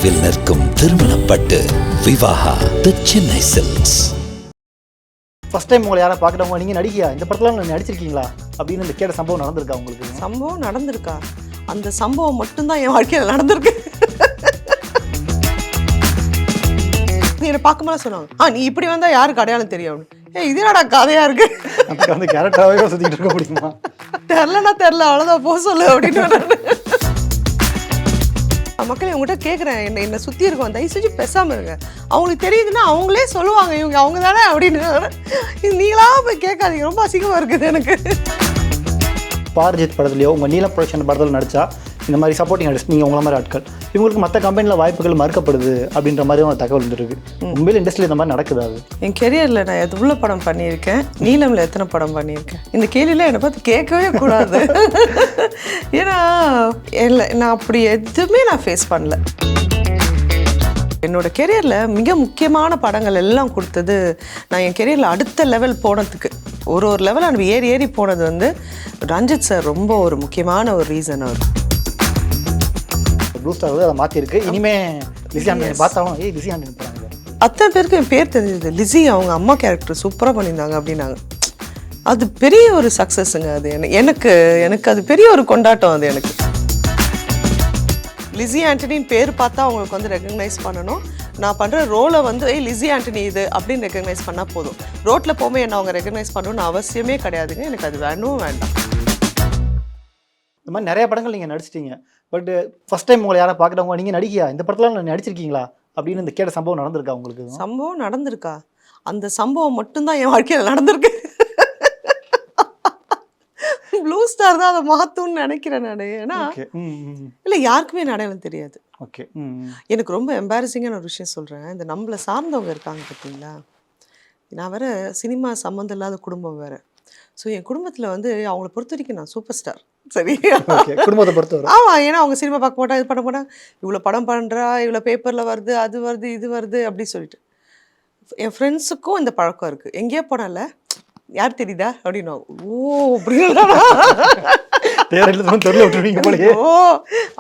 தொலைவில் நிற்கும் திருமணப்பட்டு விவாகா தி Chennai silks. First time உங்களை யாரை பார்க்குறவங்க நீங்கள் நடிகையா இந்த படத்தில் நடிச்சிருக்கீங்களா அப்படின்னு இந்த கேட்ட சம்பவம் நடந்திருக்கா உங்களுக்கு? சம்பவம் நடந்திருக்கா? அந்த சம்பவம் மட்டும்தான் என் வாழ்க்கையில் நடந்திருக்கு. என்னை பார்க்கும்போது சொன்னாங்க, நீ இப்படி வந்தா யாருக்கு அடையாளம் தெரியும்? இது என்னடா கதையா இருக்கு, அதுக்கு வந்து கேரக்டராகவே சுற்றிக்கிட்டு இருக்க முடியுமா? தெரில அவ்வளோதான் போக சொல்லு அப்படின்னு மக்கள் இவங்ககிட்ட கேட்குறேன், என்னை சுற்றி இருக்கோம், தயவு செஞ்சு பேசாமல் இருங்க, அவங்களுக்கு தெரியுதுன்னா அவங்களே சொல்லுவாங்க இவங்க அவங்க தானே அப்படின்னு. நீங்களா போய் கேட்காதீங்க, ரொம்ப அசிங்கமாக இருக்குது எனக்கு. பாரஜித் படத்துலையோ உங்கள் நீலம் ப்ரொடக்ஷன் படத்தில் நடித்தா இந்த மாதிரி சப்போர்ட்டிங் ஆர்டிஸ்ட் நீங்கள் உங்களை மாதிரி ஆட்கள் இவங்களுக்கு மற்ற கம்பெனியில் வாய்ப்புகள் மறுக்கப்படுது அப்படின்ற மாதிரி ஒரு தகவல் வந்துருக்கு. உண்மையில் இண்டஸ்ட்ரியில் இந்த மாதிரி நடக்குது? அது என் கெரியரில் நான் எவ்வளோ படம் பண்ணியிருக்கேன், நீலமில் எத்தனை படம் பண்ணியிருக்கேன், இந்த கேள்வியில் என்னை பார்த்து கேட்கவே கூடாது. ஏன்னா நான் அப்படி எதுவுமே நான் ஃபேஸ் பண்ணல. என்னோடய கெரியரில் மிக முக்கியமான படங்கள் எல்லாம் கொடுத்தது நான் என் கெரியரில் அடுத்த லெவல் போனதுக்கு. ஒரு லெவல் நான் ஏறி போனது வந்து ரஞ்சித் சார் ரொம்ப ஒரு முக்கியமான ஒரு ரீசன். அவர் ப்ளூ ஸ்டார் வந்து அதை மாற்றிருக்கு. இனிமேல் லிஸி ஆண்டனி பார்த்தாலும் லிஸி ஆண்டனி போகிறாங்க. அத்தனை பேருக்கு என் பேர் தெரிஞ்சது. லிஸி அவங்க அம்மா கேரக்டர் சூப்பராக பண்ணியிருந்தாங்க அப்படின்னாங்க. அது பெரிய ஒரு சக்ஸஸுங்க. அது எனக்கு அது பெரிய ஒரு கொண்டாட்டம். அது எனக்கு லிஸி ஆண்டனின்னு பேர் பார்த்தா அவங்களுக்கு வந்து ரெக்கக்னைஸ் பண்ணணும். நான் பண்ணுற ரோலை வந்து லிஸி ஆண்டனி இது அப்படின்னு ரெக்கக்னைஸ் பண்ணால் போதும். ரோட்டில் போகும்போது என்ன அவங்க ரெக்கக்னைஸ் பண்ணணும்னு அவசியமே கிடையாதுங்க. எனக்கு அது வேணும் வேண்டாம். இந்த மாதிரி நிறைய படங்கள் நீங்கள் நடிச்சிட்டீங்க. பட் ஃபர்ஸ்ட் டைம் உங்களை யாரை பார்க்குறவங்க நீங்கள் நடிகையா இந்த படத்தில் நடிச்சிருக்கீங்களா அப்படின்னு இந்த கேட்ட சம்பவம் நடந்திருக்கா உங்களுக்கு? சம்பவம் நடந்திருக்கா? அந்த சம்பவம் மட்டும்தான் என் வாழ்க்கையில் நடந்திருக்கு. ப்ளூ ஸ்டார் தான் அதை மாற்றும்னு நினைக்கிறேன் நான். ஏன்னா இல்லை யாருக்குமே அடையாளம் தெரியாது. ஓகே, எனக்கு ரொம்ப எம்பாரசிங்கான ஒரு விஷயம் சொல்கிறேன். இந்த நம்மளை சார்ந்தவங்க இருக்காங்க பார்த்தீங்களா, நான் வேறு சினிமா சம்மந்தம் இல்லாத குடும்பம் வேறு. ஸோ என் குடும்பத்தில் வந்து அவங்கள பொறுத்த வரைக்கும் நான் சூப்பர் ஸ்டார். சரி, குடும்பத்தை பொறுத்தவரை ஆமாம். ஏன்னா அவங்க சினிமா பார்க்க மாட்டாங்க, இது பண்ண மாட்டாங்க, இவ்வளோ படம் பண்ணுறா, இவ்வளோ பேப்பரில் வருது, அது வருது, இது வருது அப்படி சொல்லிட்டு. என் ஃப்ரெண்ட்ஸுக்கும் இந்த பழக்கம் இருக்குது. எங்கேயோ போனால யார் தெரியுதா அப்படின்னா, ஓ அப்படின்னா ஓ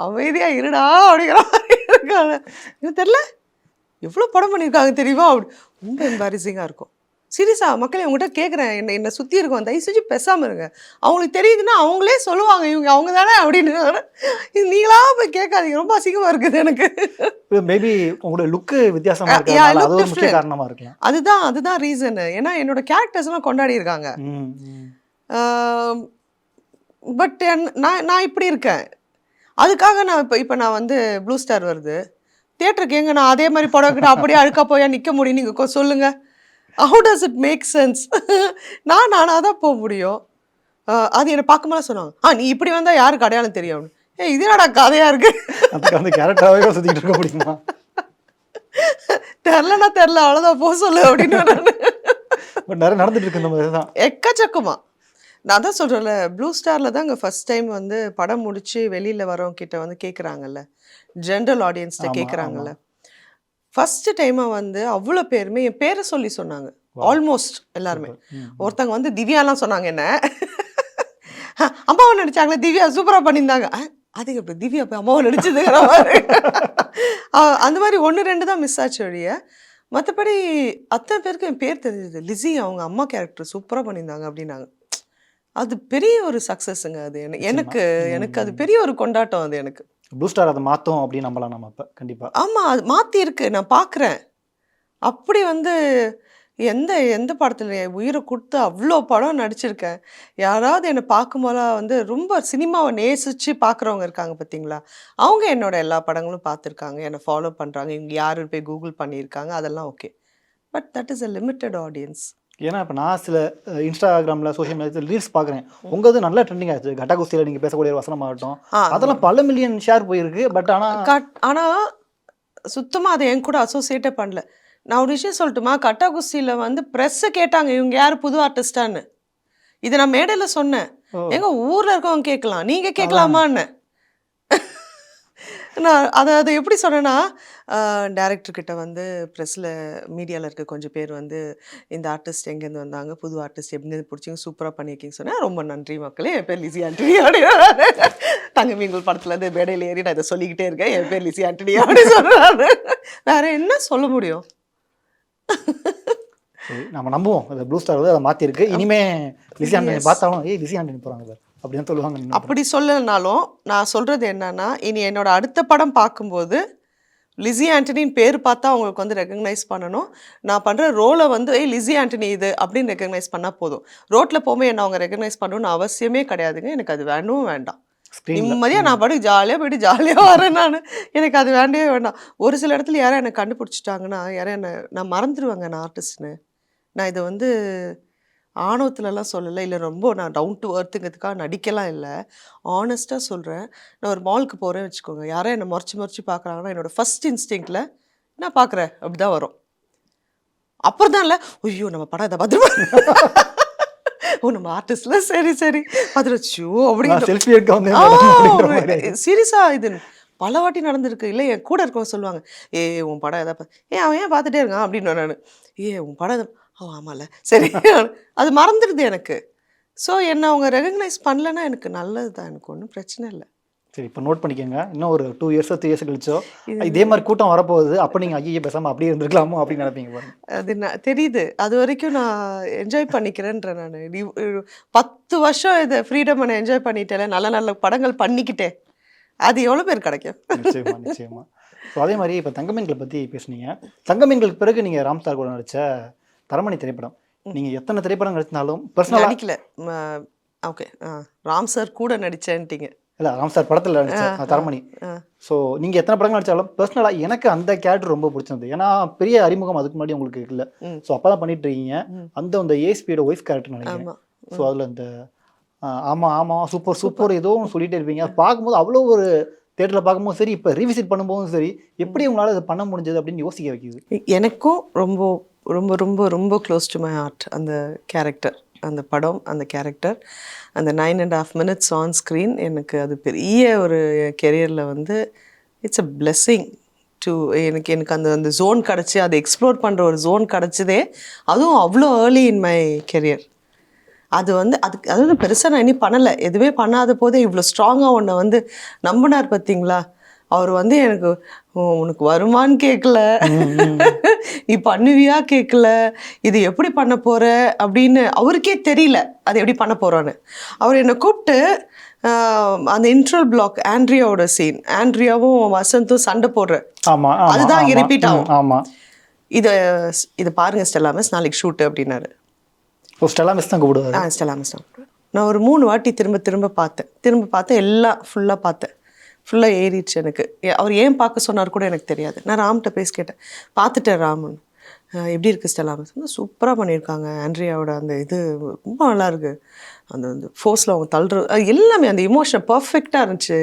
அமைதியா இருடா அப்படிங்கிற மாதிரி இருக்காங்க. எனக்கு தெரில எவ்வளோ படம் பண்ணியிருக்காங்க தெரியுமா அப்படி. ரொம்ப எம்பாரசிங்காக இருக்கும். சீரியஸாக மக்கள் இவங்ககிட்ட கேட்குறேன், என்னை சுற்றி இருக்கோம், தயவு செஞ்சு பேசாமல் இருங்க, அவங்களுக்கு தெரியுதுன்னா அவங்களே சொல்லுவாங்க இவங்க அவங்க தானே அப்படின்னு. நீங்களா போய் கேட்காதீங்க, ரொம்ப அசிங்கமாக இருக்குது எனக்கு. மேபி உங்களோட லுக்கு வித்தியாசமாக இருக்கு, அது ஒரு முக்கிய காரணமாக இருக்கலாம். அதுதான் ரீசனு. ஏன்னா என்னோட கேரக்டர்ஸ்லாம் கொண்டாடி இருக்காங்க. பட் நான் இப்படி இருக்கேன். அதுக்காக நான் இப்போ நான் வந்து ப்ளூ ஸ்டார் வருது தியேட்டருக்கு, எங்க நான் அதே மாதிரி படம் அப்படியே அழுக்கா போயா நிற்க முடியும்? நீங்கள் சொல்லுங்கள், how does it make sense? நானாக தான் போக முடியும். அது என்னை பார்க்கும்போது சொன்னாங்க, நீ இப்படி வந்தால் யாருக்கு அடையாளம் தெரியும்? இது என்னடா கதையாக இருக்குது, அதுக்கு வந்து கேரக்டராகவே சுற்றிக்கிட்டு இருக்க முடியுமா? தெரில அவ்வளோதான் போக சொல்லு அப்படின்னு. நிறைய நடந்துட்டு இருக்கு இந்த மாதிரி தான் எக்கச்சக்கமா. நான் தான் சொல்கிறேன்ல, ப்ளூ ஸ்டாரில் தான் இங்கே ஃபஸ்ட் டைம் வந்து படம் முடித்து வெளியில் வரவங்க கிட்ட வந்து கேட்குறாங்கல்ல, ஜென்ரல் ஆடியன்ஸ்கிட்ட கேட்குறாங்கல்ல, ஃபஸ்ட்டு டைமாக வந்து அவ்வளோ பேருமே என் பேரை சொல்லி சொன்னாங்க. ஆல்மோஸ்ட் எல்லாருமே. ஒருத்தங்க வந்து திவ்யாலாம் சொன்னாங்க, என்ன அம்மாவை நடித்தாங்களே திவ்யா சூப்பராக பண்ணியிருந்தாங்க. அதுக்கு எப்படி திவ்யா போய் அம்மாவை நடிச்சதுங்கிற மாதிரி. அந்த மாதிரி 1-2 தான் மிஸ் ஆச்சு வழிய. மற்றபடி அத்தனை பேருக்கு என் பேர் தெரிஞ்சது. லிஸி அவங்க அம்மா கேரக்டர் சூப்பராக பண்ணியிருந்தாங்க அப்படின்னாங்க. அது பெரிய ஒரு சக்ஸஸுங்க. அது எனக்கு அது பெரிய ஒரு கொண்டாட்டம். அது எனக்கு ப்ளூ ஸ்டார் அதை மாற்றும் அப்படின்னு நம்பலாம் நம்ம இப்போ கண்டிப்பாக. ஆமாம், அது மாற்றிருக்கு. நான் பார்க்குறேன். அப்படி வந்து எந்த படத்தில் என் உயிரை கொடுத்து அவ்வளோ படம் நடிச்சிருக்கேன். யாராவது என்னை பார்க்கும்போதெல்லாம் வந்து ரொம்ப சினிமாவை நேசித்து பார்க்குறவங்க இருக்காங்க பார்த்தீங்களா, அவங்க என்னோட எல்லா படங்களும் பார்த்துருக்காங்க, என்னை ஃபாலோ பண்ணுறாங்க, இவங்க யாருன்னு போய் கூகுள் பண்ணியிருக்காங்க, அதெல்லாம் okay. But that is a limited audience. ஏன்னா இப்போ நான் சில இன்ஸ்டாகிராமில் சோஷியல் மீடியாவில் ரீல்ஸ் பார்க்குறேன். உங்களது நல்ல ட்ரெண்டிங் ஆச்சு. கட்டா குஸ்தியில் நீங்கள் பேசக்கூடிய வசனமாகட்டும், அதெல்லாம் பல மில்லியன் ஷேர் போயிருக்கு. பட் ஆனால் சுத்தமாக அதை என் கூட அசோசியேட்டே பண்ணல. நான் ஒரு விஷயம் சொல்லட்டுமா, கட்டா குஸ்தியில் வந்து ப்ரெஸ்ஸை கேட்டாங்க இவங்க யார் புது ஆர்டிஸ்டான்னு. இதை நான் மேடையில் சொன்னேன். எங்கள் ஊரில் இருக்கவங்க கேட்கலாம், நீங்கள் கேட்கலாமான்னு. நான் அதை எப்படி சொன்னேன்னா, டைரக்டர்கிட்ட வந்து ப்ரெஸ்ஸில் மீடியாவில் இருக்க கொஞ்சம் பேர் வந்து இந்த ஆர்டிஸ்ட் எங்கேருந்து வந்தாங்க, புது ஆர்டிஸ்ட் எப்படின்னு பிடிச்சிங்க, சூப்பராக பண்ணியிருக்கீங்க சொன்னேன். ரொம்ப நன்றி மக்களே, என் பேர் லிஸி ஆண்டனி அப்படின்னு. தங்கமீன்கள் படத்துல இருந்து மேடையில் ஏறி நான் இதை சொல்லிக்கிட்டே இருக்கேன், என் பேர் லிசி ஆண்டனி அப்படி சொல்றாரு. வேற என்ன சொல்ல முடியும்? சரி, நம்ம நம்புவோம் அந்த ப்ளூ ஸ்டார் வந்து அதை மாற்றிருக்கு. இனிமே லிசி ஆண்டனி பார்த்தாலும் லிசி ஆண்டனி போகிறாங்க சார் அப்படின்னு சொல்லுவாங்க. அப்படி சொல்லனாலும் நான் சொல்றது என்னன்னா, இனி என்னோட அடுத்த படம் பார்க்கும்போது லிசி ஆண்டனின்னு பேர் பார்த்தா அவங்களுக்கு வந்து ரெகக்னைஸ் பண்ணணும். நான் பண்ணுற ரோலை வந்து லிசி ஆண்டனி இது அப்படின்னு ரெகக்னைஸ் பண்ணால் போதும். ரோட்டில் போகும்போது என்ன அவங்க ரெகக்னைஸ் பண்ணணும்னு அவசியமே கிடையாதுங்க. எனக்கு அது வேணும் வேண்டாம். நிம்மதியாக நான் பாட்டுக்கு ஜாலியாக போயிட்டு ஜாலியாக வரேன் நான். எனக்கு அது வேண்டவே வேண்டாம். ஒரு சில இடத்துல யாரும் என்னை கண்டுபிடிச்சிட்டாங்கன்னா யாரும் நான் மறந்துடுவேங்க நான் ஆர்டிஸ்ட்னு. நான் இதை வந்து ஆணவத்துலலாம் சொல்லலை, இல்லை ரொம்ப நான் டவுன் டு எர்த்துங்கிறதுக்காக நடிக்கலாம் இல்லை, ஆனஸ்ட்டாக சொல்கிறேன். நான் ஒரு மாலுக்கு போகிறேன்னு வச்சுக்கோங்க, யாரும் என்னை முறைச்சி பார்க்குறாங்கன்னா என்னோடய ஃபஸ்ட் இன்ஸ்டிங்க்டில் நான் பார்க்குறேன் அப்படி தான் வரும். அப்புறம் தான் இல்லை, ஐயோ நம்ம படம் இதை பத்திரமா நம்ம ஆர்டிஸ்ட்ல சரி பார்த்துருச்சோ அப்படின்னு சீரியஸாக இது பல வாட்டி நடந்திருக்கு. இல்லை என் கூட இருக்கவங்க சொல்லுவாங்க, உன் படம் எதாவது அவன் ஏன் பார்த்துட்டே இருக்கான் அப்படின்னு. நான் உன் படம் ஆமாம்ல சரி அது மறந்துடுது எனக்கு. ஸோ என்னை அவங்க ரெகக்னைஸ் பண்ணலன்னா எனக்கு நல்லது தான், எனக்கு ஒன்றும் பிரச்சனை இல்லை. சரி, இப்போ நோட் பண்ணிக்கோங்க. இன்னும் ஒரு 2 இயர்ஸோ 3 இயர்ஸ் கழிச்சோ இதே மாதிரி கூட்டம் வரப்போகுது, அப்போ நீங்கள் ஐயோ பேசாமல் அப்படியே இருந்திருக்கலாமோ அப்படின்னு நினைப்பீங்க பாருங்க. அது தெரியுது. அது வரைக்கும் நான் என்ஜாய் பண்ணிக்கிறேன்ற. நான் 10 வருஷம் இதை ஃப்ரீடம் நான் என்ஜாய் பண்ணிட்டேன், நல்ல நல்ல படங்கள் பண்ணிக்கிட்டேன். அது எவ்வளோ பேர் கிடைக்கும்? நிச்சயமா. ஸோ அதே மாதிரி இப்போ தங்கமீன்களை பற்றி பேசுனீங்க. தங்கமீன்களுக்கு பிறகு நீங்கள் ராம்ஸ்டார் கூட நடித்த தரமணி திரைப்படம், நீங்கள் எத்தனை திரைப்படம் நடிச்சினாலும் பர்சனலாக நடிக்கல. ஓகே, ராம் சார் கூட நடிச்சேன்ட்டீங்க. இல்லை, ராம்ஸ்டார் படத்தில் நடித்தேன் தரமணி. ஸோ நீங்கள் எத்தனை படங்கள் நடித்தாலும் பர்சனலாக எனக்கு அந்த கேரக்டர் ரொம்ப பிடிச்சிருந்தது. ஏன்னா பெரிய அறிமுகம் அதுக்கு முன்னாடி உங்களுக்கு இல்லை. ஸோ அப்போ தான் பண்ணிட்டு இருக்கீங்க. அந்த ஏஎஸ்பியோட ஒய்ஃப் கேரக்டர் நினைக்கிறேன். ஸோ அதில் இந்த ஆமாம் சூப்பர் ஏதோ சொல்லிகிட்டே இருப்பீங்க. பார்க்கும்போது அவ்வளோ ஒரு தேட்டரில் பார்க்கும்போது சரி, இப்போ ரீவிசிட் பண்ணும்போதும் சரி, எப்படி உங்களால் இதை பண்ண முடிஞ்சது அப்படின்னு யோசிக்க வைக்கிது. எனக்கும் ரொம்ப ரொம்ப ரொம்ப ரொம்ப க்ளோஸ் டு மை ஹார்ட் அந்த கேரக்டர், அந்த படம், அந்த கேரக்டர், அந்த 9.5 minutes ஆன் ஸ்க்ரீன். எனக்கு அது பெரிய ஒரு கெரியரில் வந்து இட்ஸ் அ பிளெஸ்ஸிங் டு எனக்கு அந்த ஜோன் கிடச்சி அதை எக்ஸ்ப்ளோர் பண்ணுற ஒரு ஜோன் கிடச்சதே, அதுவும் அவ்வளோ ஏர்லி இன் மை கெரியர். அது வந்து அதாவது பெருசாக நான் இனி பண்ணலை, எதுவே பண்ணாத போதே இவ்வளோ ஸ்ட்ராங்காக ஒன்றை வந்து நம்பினார் பார்த்தீங்களா. அவர் வந்து எனக்கு உனக்கு வருமானு கேட்கல, நீ பண்ணுவியா கேட்கல, இது எப்படி பண்ண போகிற அப்படின்னு அவருக்கே தெரியல அது எப்படி பண்ண போகிறான்னு. அவர் என்னை கூப்பிட்டு அந்த இன்ட்ரல் பிளாக் ஆண்ட்ரியாவோட சீன், ஆண்ட்ரியாவும் வசந்தும் சண்டை போடுற, அதுதான் இங்கே ரிப்பீட் ஆகும். இதை பாருங்க ஸ்டெல்லா மிஸ், நாளைக்கு ஷூட்டு அப்படின்னாரு. ஸ்டெல்லா மிஸ் தான் கூப்பிடுவாரு. ஸ்டெல்லா மிஸ் தான். நான் ஒரு 3 வாட்டி திரும்ப பார்த்தேன், எல்லாம் ஃபுல்லாக பார்த்தேன், ஃபுல்லாக ஏறிடுச்சு எனக்கு. அவர் ஏன் பார்க்க சொன்னார் கூட எனக்கு தெரியாது. நான் ராம்கிட்ட பேசி கேட்டேன், பார்த்துட்டேன் ராமன், எப்படி இருக்குது ஸ்டெல்லா மிஸ்? சூப்பராக பண்ணியிருக்காங்க, ஆண்ட்ரியாவோட அந்த இது ரொம்ப நல்லா இருக்குது, அந்த ஃபோர்ஸில் அவங்க தள்ளுற எல்லாமே அந்த இமோஷன் பர்ஃபெக்டாக இருந்துச்சு.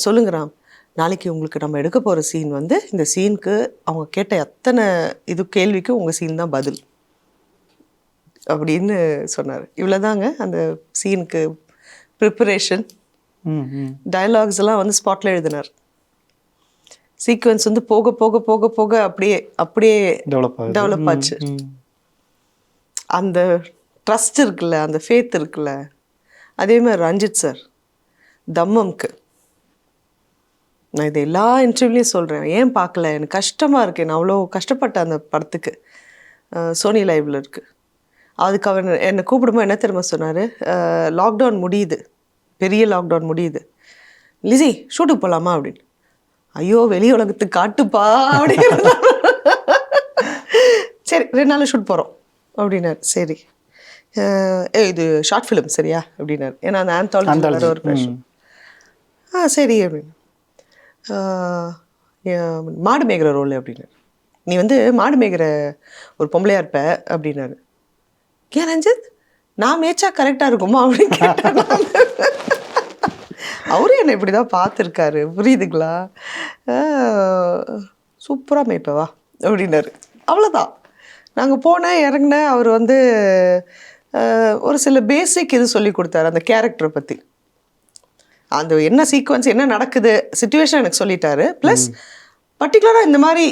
சொல்லுங்க ராம், நாளைக்கு உங்களுக்கு நம்ம எடுக்க போகிற சீன் வந்து இந்த சீனுக்கு அவங்க கேட்ட எத்தனை கேள்விக்கு உங்கள் சீன் தான் பதில் அப்படின்னு சொன்னார். இவ்வளோதாங்க அந்த சீனுக்கு ப்ரிப்பரேஷன். டயலாக்ஸ் எல்லாம் வந்து ஸ்பாட்டில் எழுதினார். சீக்வன்ஸ் வந்து போக போக போக போக அப்படியே டெவலப் ஆச்சு. அந்த ட்ரஸ்ட் இருக்குல்ல, அந்த ஃபேத் இருக்குல்ல. அதே மாதிரி ரஞ்சித் சார் தம்மம்க்கு, நான் இது எல்லா இன்டர்வியூலையும் சொல்கிறேன், ஏன் பார்க்கல, எனக்கு கஷ்டமாக இருக்குது, நான் அவ்வளோ கஷ்டப்பட்டேன் அந்த படத்துக்கு. சோனி லைவில் இருக்குது. அதுக்கு அவர் என்னை கூப்பிடும்போது என்ன தெரியுமா சொன்னார், லாக்டவுன் முடியுது, பெரிய லாக்டவுன் முடியுது, லிசி ஷூட்டுக்கு போகலாமா அப்படின்னு. ஐயோ வெளி உலகத்துக்கு காட்டுப்பா அப்படின்னு. சரி 2 நாள் ஷூட் போகிறோம் அப்படின்னாரு. சரி இது ஷார்ட் ஃபிலிம் சரியா அப்படின்னாரு. ஏன்னா அந்த ஆந்தாலஜி ஒரு பேஷன். சரி அப்படின்னு. மாடு மேய்கிற ரோல் அப்படின்னாரு. நீ வந்து மாடு மேய்கிற ஒரு பொம்பளையாக இருப்ப அப்படின்னாரு. ஏன் ரஞ்சித், நான் மேய்ச்சா கரெக்டாக இருக்குமா அப்படின்னு கேட்டேன். அவரும் என்னை இப்படி தான் பார்த்துருக்காரு, புரியுதுங்களா. சூப்பராக மேய்ப்பவா அப்படின்னாரு. அவ்வளோதான். நாங்கள் போனேன், இறங்கினேன். அவர் வந்து ஒரு சில பேசிக் இது சொல்லி கொடுத்தாரு அந்த கேரக்டரை பற்றி. அந்த என்ன சீக்வன்ஸ் என்ன நடக்குது சிச்சுவேஷன் எனக்கு சொல்லிட்டாரு. ப்ளஸ் பர்டிகுலராக இந்த மாதிரி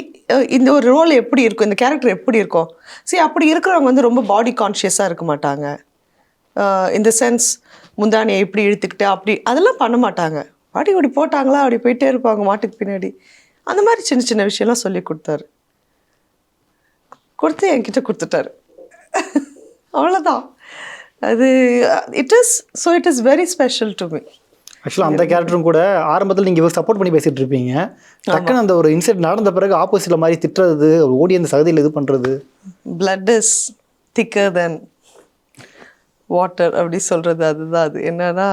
இந்த ஒரு ரோல் எப்படி இருக்கும், இந்த கேரக்டர் எப்படி இருக்கும். சரி, அப்படி இருக்கிறவங்க வந்து ரொம்ப பாடி கான்ஷியஸாக இருக்க மாட்டாங்க. இந்த சென்ஸ் முந்தானியை எப்படி இழுத்துக்கிட்டு அப்படி அதெல்லாம் பண்ண மாட்டாங்க. பாட்டி இப்படி போட்டாங்களா, அப்படி போயிட்டே இருப்பாங்க மாட்டுக்கு பின்னாடி. அந்த மாதிரி சின்ன சின்ன விஷயம்லாம் சொல்லி கொடுத்தாரு. கொடுத்து என்கிட்ட கொடுத்துட்டாரு. அவ்வளோதான். அது it is very special to me. ஆக்சுவலாக அந்த கேரக்டரும் கூட ஆரம்பத்தில் நீங்கள் இவர் சப்போர்ட் பண்ணி பேசிகிட்டு இருப்பீங்க, டக்குன்னு அந்த ஒரு இன்சிடென்ட் நடந்த பிறகு ஆப்போசிட்டில் மாதிரி திட்டுறது, ஓடி அந்த சகதியில் இது பண்ணுறது. blood is thicker than water அப்படி சொல்கிறது அதுதான். அது என்னன்னா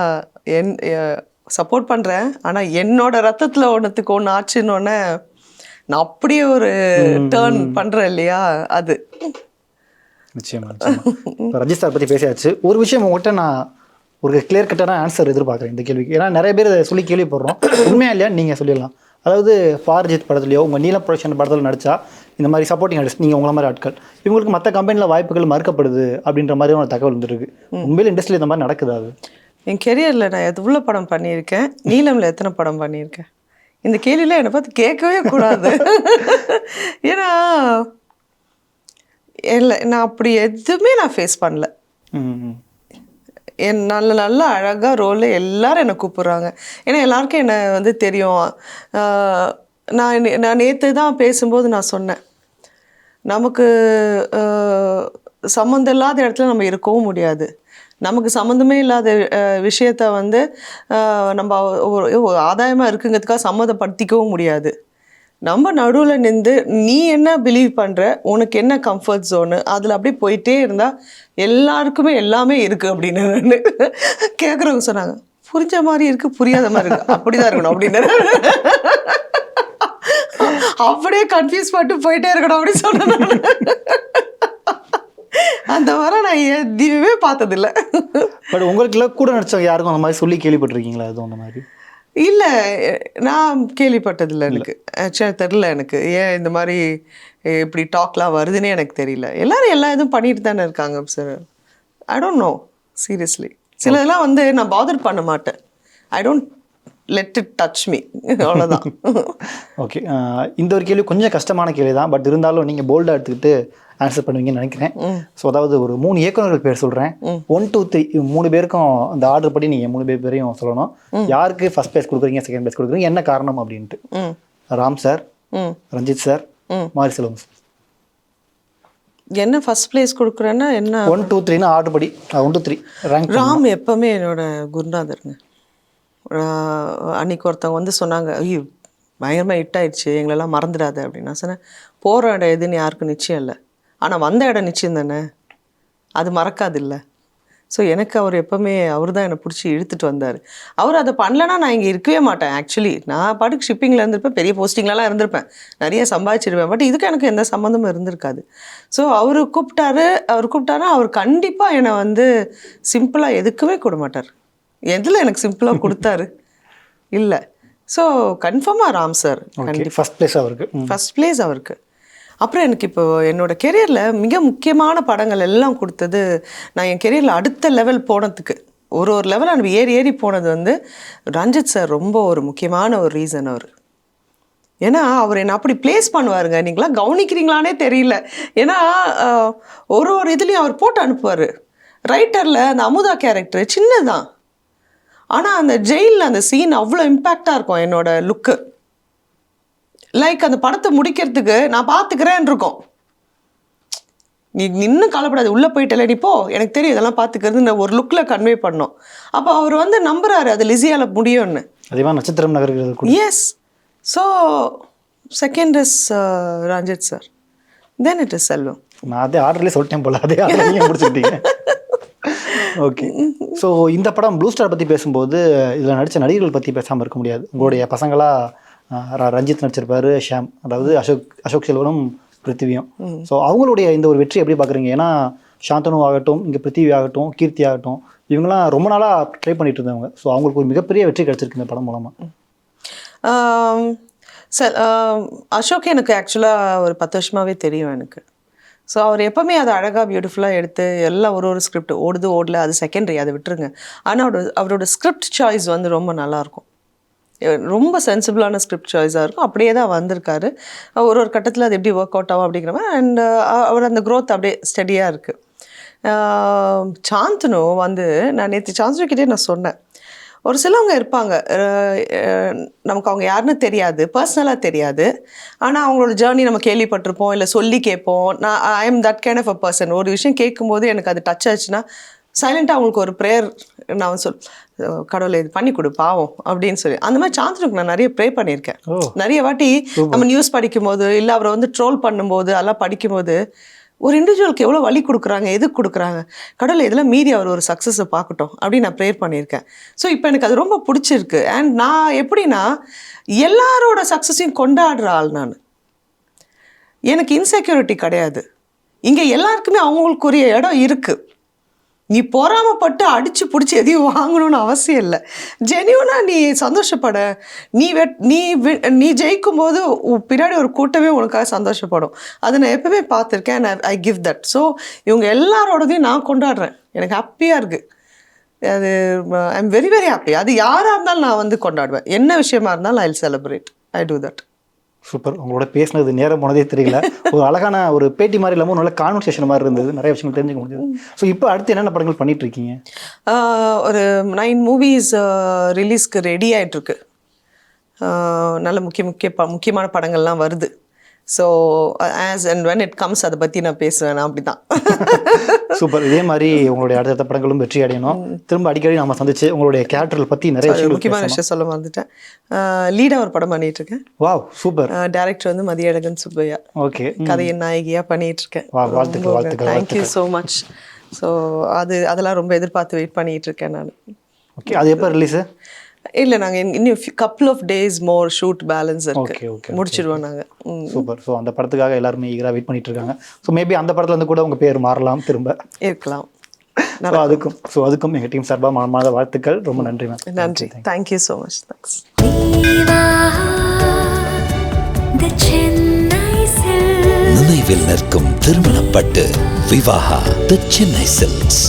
சப்போர்ட் பண்ணுறேன், ஆனால் என்னோட ரத்தத்தில் ஒன்றுத்துக்கு ஒன்று ஆச்சுன்னொன்னே நான் அப்படியே ஒரு டேர்ன் பண்ணுறேன் இல்லையா, அது நிச்சயமா. ரஞ்சித் சார் பற்றி பேசியாச்சு. ஒரு விஷயம் உங்கள்கிட்ட நான் ஒரு கிளியர் கட்டான ஆன்சர் எதிர்பார்க்குறேன் இந்த கேள்விக்கு. ஏன்னா நிறைய பேர் இதை சொல்லி கேள்விப்படுறோம், உண்மையா இல்லையா நீங்கள் சொல்லிடலாம். அதாவது பாரஜித் படத்துலையோ உங்கள் நீலம் ப்ரொடக்ஷன் படத்தில் நடித்தா இந்த மாதிரி சப்போர்ட்டிங் ஆர்டிஸ்ட் நீங்கள் உங்களை மாதிரி ஆட்கள் இவங்களுக்கு மற்ற கம்பெனியில் வாய்ப்புகள் மறுக்கப்படுது அப்படின்ற மாதிரி ஒரு தகவல் வந்துருக்கு. உண்மையில இண்டஸ்ட்ரியில் இந்த மாதிரி நடக்குது? அது என் கெரியரில் நான் எவ்வளோ படம் பண்ணியிருக்கேன், நீலமில் எத்தனை படம் பண்ணியிருக்கேன், இந்த கேள்வியில் என்னை பார்த்து கேட்கவே கூடாது. ஏன்னா இல்லை, நான் அப்படி எதுவுமே நான் ஃபேஸ் பண்ணல. என் நல்ல நல்ல அழகாக ரோலில் எல்லோரும் என்னை கூப்பிட்றாங்க. ஏன்னா எல்லாருக்கும் என்னை வந்து தெரியும். நான் நேற்று தான் பேசும்போது நான் சொன்னேன், நமக்கு சம்மந்தம் இல்லாத இடத்துல நம்ம இருக்கவும் முடியாது. நமக்கு சம்மந்தமே இல்லாத விஷயத்த வந்து நம்ம ஒரு ஆதாயமாக இருக்குங்கிறதுக்காக சம்மந்தப்படுத்திக்கவும் முடியாது. நம்ம நடுவில் நின்று நீ என்ன பிலீவ் பண்ணுற, உனக்கு என்ன கம்ஃபர்ட் ஜோனு, அதில் அப்படியே போயிட்டே இருந்தால் எல்லாருக்குமே எல்லாமே இருக்குது அப்படின்னு கேட்குறவங்க சொன்னாங்க. புரிஞ்ச மாதிரி இருக்குது, புரியாத மாதிரி இருக்குது, அப்படி தான் இருக்கணும் அப்படின்னு அப்படியே கன்ஃபியூஸ் பண்ணிட்டு போயிட்டே இருக்கணும் அப்படின்னு சொன்னேன். அந்த மாதிரி நான் எதுவுமே பார்த்ததில்ல. பட் உங்களுக்கு கூட நடிச்சவங்க யாருக்கும் அந்த மாதிரி சொல்லி கேள்விப்பட்டிருக்கீங்களா? எதுவும் அந்த மாதிரி இல்லை, நான் கேள்விப்பட்டதில்லை. எனக்கு ஆக்சுவலாக தெரில எனக்கு ஏன் இந்த மாதிரி இப்படி டாக்லாம் வருதுன்னே எனக்கு தெரியல. எல்லோரும் எல்லா இதுவும் பண்ணிட்டு தானே இருக்காங்க sir. I don't know seriously. சிலதெல்லாம் வந்து நான் பாதர் பண்ண மாட்டேன். I don't let it touch me, அவ்வளோதான். ஓகே, இந்த ஒரு கேள்வி கொஞ்சம் கஷ்டமான கேள்வி தான், பட் இருந்தாலும் நீங்கள் போல்டாக எடுத்துக்கிட்டு ஆன்சர் பண்ணுவீங்கன்னு நினைக்கிறேன். ஸோ அதாவது ஒரு 3 இயக்குநர்கள் பேர் சொல்கிறேன், 1 2 3 3 பேருக்கும் அந்த ஆர்டர் படி நீங்கள் 3 பேரையும் சொல்லணும். யாருக்கு ஃபர்ஸ்ட் பிளேஸ் கொடுக்குறீங்க, செகண்ட் பிளேஸ் கொடுக்குறீங்க, என்ன காரணம் அப்படின்ட்டு. ராம் சார், ரஞ்சித் சார், மாரி செல்வம் சார். என்ன ஃபர்ஸ்ட் பிளேஸ் கொடுக்குறேன்னா என்ன 1 2 3ன்னு ஆர்டர் படி 1 2 3 ரேங்க். ராம் எப்போவுமே என்னோட குருநாதருங்க. அன்றைக்கி ஒருத்தவங்க வந்து சொன்னாங்க, ஐயோ பயங்கரமாக ஹிட் ஆயிடுச்சு, எங்களெல்லாம் மறந்துடாத அப்படின்னு. நான் சொன்னேன், போகிற இடம் எதுன்னு யாருக்கும் நிச்சயம் இல்லை, ஆனால் வந்த இடம் நிச்சயம் தானே, அது மறக்காது இல்லை. ஸோ எனக்கு அவர் எப்போவுமே அவர் தான் என்னை பிடிச்சி இழுத்துட்டு வந்தார். அவர் அதை பண்ணலன்னா நான் இங்கே இருக்கவே மாட்டேன். ஆக்சுவலி நான் பாட்டுக்கு ஷிப்பிங்கில் இருந்திருப்பேன், பெரிய போஸ்டிங்லலாம் இருந்திருப்பேன், நிறைய சம்பாதிச்சிருப்பேன். பட் இதுக்கு எனக்கு எந்த சம்மந்தமும் இருந்திருக்காது. ஸோ அவர் கூப்பிட்டாருன்னா அவர் கண்டிப்பாக என்னை வந்து சிம்பிளாக எதுக்குமே கொடுக்க மாட்டார். எதில் எனக்கு சிம்பிளாக கொடுத்தாரு இல்லை. ஸோ கன்ஃபார்மாக ராம் சார் கண்டிப்பாக ஃபஸ்ட் பிளேஸ் அவருக்கு. அப்புறம் எனக்கு இப்போ என்னோடய கெரியரில் மிக முக்கியமான படங்கள் எல்லாம் கொடுத்தது, நான் என் கெரியரில் அடுத்த லெவல் போனதுக்கு ஒரு லெவல் நான் ஏறி போனது வந்து ரஞ்சித் சார் ரொம்ப ஒரு முக்கியமான ஒரு ரீசன். அவர் ஏன்னா அவர் என்னை அப்படி பிளேஸ் பண்ணுவாருங்க, நீங்களாம் கவனிக்கிறீங்களானே தெரியல. ஏன்னா ஒரு இதுலேயும் அவர் போட்டு அனுப்புவார். ரைட்டரில் அந்த அமுதா கேரக்டர் சின்னதான், ஆனால் அந்த ஜெயிலில் அந்த சீன் அவ்வளோ இம்பேக்டாக இருக்கும். என்னோட லுக்கு லைக் அந்த படத்தை முடிக்கிறதுக்கு நான் பார்த்துக்கிறேன்னு இருக்கோம். நீ இன்னும் கவலைப்படாது, உள்ளே போயிட்டல நீ போ, எனக்கு தெரியும் இதெல்லாம் பார்த்துக்கிறது ஒரு லுக்கில் கன்வே பண்ணோம். அப்போ அவர் வந்து நம்புறாரு அது லிசியால் முடியும்னு. அதே நட்சத்திரம் நகர்கிறது. Yes. So second is Ranjith sir, then it is Selvam. நான் அதே ஆர்டர்லேயே சொல்லிட்டேன் போல, அதே ஆர்டர் முடிச்சுக்கிட்டீங்க. ஓகே, ஸோ இந்த படம் ப்ளூ ஸ்டார் பற்றி பேசும்போது இதில் நடித்த நடிகர்கள் பற்றி பேசாமல் இருக்க முடியாது. உங்களுடைய பசங்களாக ரஞ்சித் நடிச்சிருப்பாரு, ஷாம், அதாவது அசோக் செல்வனும் பிருத்திவியும். ஸோ அவங்களுடைய இந்த ஒரு வெற்றி எப்படி பார்க்குறீங்க? ஏன்னா சாந்தனு ஆகட்டும், இங்கே பிருத்திவி ஆகட்டும், கீர்த்தி ஆகட்டும், இவங்கெல்லாம் ரொம்ப நாளாக ட்ரை பண்ணிட்டு இருந்தவங்க. ஸோ அவங்களுக்கு ஒரு மிகப்பெரிய வெற்றி கிடச்சிருக்கு இந்த படம் மூலமாக. சார் அசோக் எனக்கு ஆக்சுவலாக ஒரு 10 வருஷமாகவே தெரியும் எனக்கு. ஸோ அவர் எப்போவுமே அதை அழகாக பியூட்டிஃபுல்லாக எடுத்து எல்லாம் ஒரு ஸ்கிரிப்ட் ஓடல, அது செகண்டரி, அதை விட்டுருங்க. ஆனால் அவரோட ஸ்கிரிப்ட் சாய்ஸ் வந்து ரொம்ப நல்லாயிருக்கும், ரொம்ப சென்சிபிளான ஸ்கிரிப்ட் சாய்ஸாக இருக்கும். அப்படியே தான் வந்திருக்காரு. ஒரு கட்டத்தில் அது எப்படி ஒர்க் அவுட் ஆகும் அப்படிங்கிற மாதிரி. அண்ட் அவர் அந்த க்ரோத் அப்படியே ஸ்டடியாக இருக்குது. சாந்தனு வந்து நான் நேற்று சாந்தனுக்கிட்டே நான் சொன்னேன், ஒரு சிலவங்க இருப்பாங்க, நமக்கு அவங்க யாருன்னு தெரியாது, பர்சனலாக தெரியாது, ஆனால் அவங்களோட ஜேர்னி நம்ம கேள்விப்பட்டிருப்போம், இல்லை சொல்லி கேட்போம். நான் I am that kind of a person. ஒரு விஷயம் கேட்கும்போது எனக்கு அது டச் ஆச்சுன்னா சைலண்ட்டாக அவங்களுக்கு ஒரு ப்ரேயர் நான் கடவுளை இது பண்ணி கொடு பாவம் அப்படின்னு சொல்லி, அந்த மாதிரி சாந்தினுக்கு நான் நிறைய ப்ரே பண்ணியிருக்கேன். நிறைய வாட்டி நம்ம நியூஸ் படிக்கும்போது, இல்லை அவரை வந்து ட்ரோல் பண்ணும்போது, அதெல்லாம் படிக்கும்போது ஒரு இண்டிவிஜுவலுக்கு எவ்வளோ வலி கொடுக்குறாங்க, எதுக்கு கொடுக்குறாங்க, கடவுளை இதெல்லாம் மீறி அவர் ஒரு சக்ஸஸை பார்க்கட்டும் அப்படின்னு நான் ப்ரேயர் பண்ணியிருக்கேன். ஸோ இப்போ எனக்கு அது ரொம்ப பிடிச்சிருக்கு. அண்ட் நான் எப்படின்னா எல்லாரோட சக்ஸஸையும் கொண்டாடுற ஆள் நான். எனக்கு இன்செக்யூரிட்டி கிடையாது. இங்கே எல்லாருக்குமே அவங்களுக்குரிய இடம் இருக்குது. நீ பொறாமப்பட்டு அடித்து பிடிச்சி எதையும் வாங்கணும்னு அவசியம் இல்லை. ஜென்யூனாக நீ சந்தோஷப்பட. நீ ஜெயிக்கும் போது பின்னாடி ஒரு கூட்டமே உனக்காக சந்தோஷப்படும். அதை நான் எப்பவுமே பார்த்துருக்கேன். I give that. ஸோ இவங்க எல்லாரோடதையும் நான் கொண்டாடுறேன். எனக்கு ஹாப்பியாக இருக்குது. அது I am very very happy. அது யாராக இருந்தாலும் நான் வந்து கொண்டாடுவேன். என்ன விஷயமா இருந்தாலும் I will celebrate. I do that. Super. உங்களோட பேசினது நேரம் போனதே தெரியல. ஒரு அழகான ஒரு பேட்டி மாதிரி இல்லாமல் நல்ல கான்வர்சேஷன் மாதிரி இருந்தது. நிறைய விஷயங்கள் தெரிஞ்சுக்க முடிஞ்சது. ஸோ இப்போ அடுத்து என்னென்ன படங்கள் பண்ணிட்டு இருக்கீங்க? ஒரு 9 மூவிஸ் ரிலீஸ்க்கு ரெடி ஆகிட்டுருக்கு. நல்ல முக்கியமான படங்கள்லாம் வருது. So as and when it comes அதை பற்றி நான் பேசுவேன். அப்படி தான். சூப்பர். இதே மாதிரி உங்களுடைய அடுத்த படங்களும் வெற்றி அடையணும். திரும்ப அடிக்கடி நம்ம சந்திச்சு உங்களுடைய கேரக்டர்கள் பற்றி நிறைய முக்கியமான விஷயம் சொல்ல வந்துட்டேன். லீடாக ஒரு படம் பண்ணிட்டு இருக்கேன். Wow, super. டைரக்டர் வந்து மதியழகன் சுப்பையா. ஓகே. கதையின் நாயகியாக பண்ணிட்டு இருக்கேன். வாழ்த்துக்கள். Thank you so much. ஸோ அதெல்லாம் ரொம்ப எதிர்பார்த்து வெயிட் பண்ணிட்டு இருக்கேன் நான். ஓகே. அது எப்போ ரிலீஸு? இல்லை, நாங்கள் இன்னும் couple of days more shoot balance இருக்கு. முடிச்சிடுவோம் நாங்கள். சூப்பர். ஸோ அந்த படத்துக்காக எல்லாருமே ஈகராக வெயிட் பண்ணிட்டு இருக்காங்க. ஸோ மேபி அந்த படத்துல இருந்து கூட உங்கள் பேர் மாறலாம், திரும்ப இருக்கலாம். அதுக்கும் எங்கள் டீம் சார்பாக மனமார்ந்த வாழ்த்துக்கள். ரொம்ப நன்றி மேம். நன்றி. Thank you so much. தேங்க்ஸ். நினைவில் நிற்கும் திருமணப்பட்டு விவாஹா தி சென்னை சில்க்ஸ்.